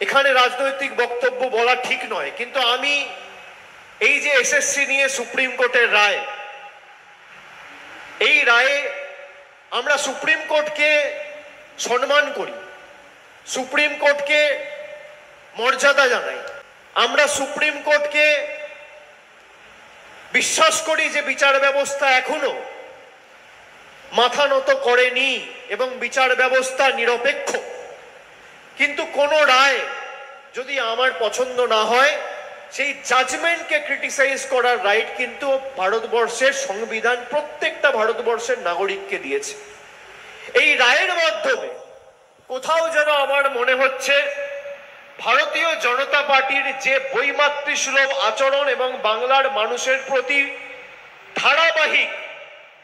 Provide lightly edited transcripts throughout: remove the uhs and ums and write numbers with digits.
এখানে রাজনৈতিক বক্তব্য বলা ঠিক নয়, কিন্তু আমি এই যে এসএসসি নিয়ে সুপ্রিম কোর্টের রায়, এই রায়ে আমরা সুপ্রিম কোর্টকে সম্মান করি, সুপ্রিম কোর্টকে মর্যাদা জানাই, আমরা সুপ্রিম কোর্টকে বিশ্বাস করি যে বিচার ব্যবস্থা এখনো মাথা নত করেনি এবং বিচার ব্যবস্থা নিরপেক্ষ। কিন্তু কোনো রায় যদি আমার পছন্দ না হয়, সেই জাজমেন্টকে ক্রিটিসাইজ করার রাইট কিন্তু ভারতবর্ষের সংবিধান প্রত্যেকটা ভারতবর্ষের নাগরিককে দিয়েছে। এই রায়ের মাধ্যমে কোথাও যেন আমার মনে হচ্ছে ভারতীয় জনতা পার্টির যে বৈমাতৃসুলভ আচরণ এবং বাংলার মানুষের প্রতি ধারাবাহিক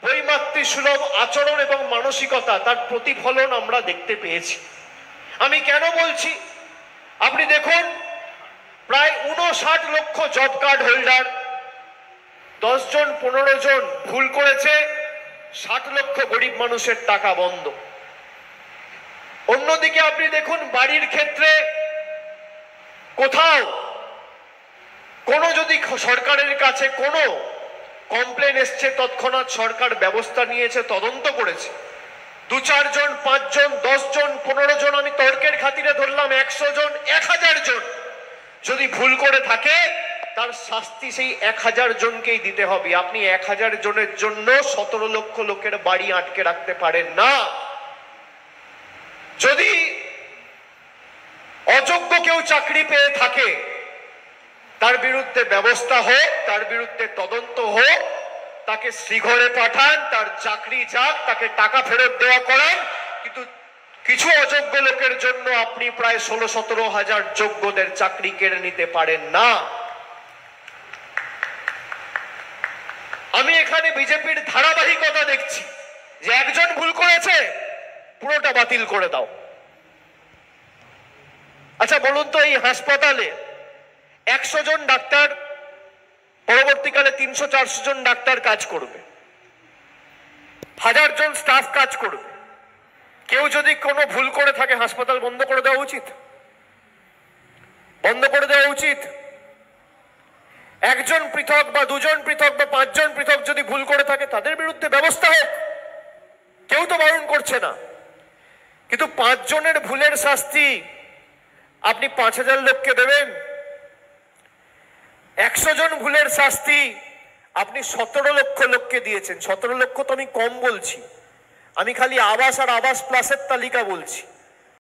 বৈমাতৃসুলভ আচরণ এবং মানসিকতা, তার প্রতিফলন আমরা দেখতে পেয়েছি। আমি কেন বলছি, আপনি দেখুন, প্রায় 59 লক্ষ জব কার্ড হোল্ডার, 10 জন 15 জন ভুল করেছে, 60 লক্ষ গরিব মানুষের টাকা বন্ধ। অন্যদিকে আপনি দেখুন, বাড়ির ক্ষেত্রে কোথাও কোনো যদি সরকারের কাছে কোনো কমপ্লেন এসছে, তৎক্ষণাৎ সরকার ব্যবস্থা নিয়েছে, তদন্ত করেছে। 2-4 জন, 5 জন, 10 জন, 15 জন, আমি তর্কের খাতিরে ধরলাম 100 জন, 1000 জন যদি ভুল করে থাকে, তার শাস্তি সেই 1000 জনকেই দিতে হবে। আপনি 1000 জনের জন্য 17 লক্ষ লোকের বাড়ি আটকে রাখতে পারেন না। যদি অযোগ্য কেউ চাকরি পেয়ে থাকে, তার বিরুদ্ধে ব্যবস্থা হোক, তার বিরুদ্ধে তদন্ত হোক, তাকে শ্রীঘরে পাঠান, তার চাকরি যাক, তাকে টাকা ফেরত দেওয়া করান। কিন্তু কিছু অযোগ্য লোকের জন্য আপনি প্রায় 16-17 হাজার যোগ্যদের চাকরি কেড়ে নিতে পারেন না। আমি এখানে বিজেপির ধারাবাহিকতা দেখছি যে একজন ভুল করেছে, পুরোটা বাতিল করে দাও। আচ্ছা বলুন তো, এই হাসপাতালে 100 জন ডাক্তার, পরবর্তীকালে 300-400 জন ডাক্তার কাজ করবে, 1000 জন স্টাফ কাজ করবে। কেউ যদি কোনো ভুল করে থাকে, হাসপাতাল বন্ধ করে দেওয়া উচিত, বন্ধ করে দেওয়া উচিত। একজন পৃথক বা 2 জন পৃথক বা 5 জন পৃথক যদি ভুল করে থাকে, তাদের বিরুদ্ধে ব্যবস্থা হোক, কেউ তো বারণ করছে না। কিন্তু 5 জনের ভুলের শাস্তি আপনি 5000 লোককে দেবেন, 100 জন ভুলের শাস্তি আপনি 17 লক্ষ লোককে দিয়েছেন। 17 লক্ষ তো আমি কম বলছি, আমি খালি আবাস আর আবাস প্লাসের তালিকা বলছি।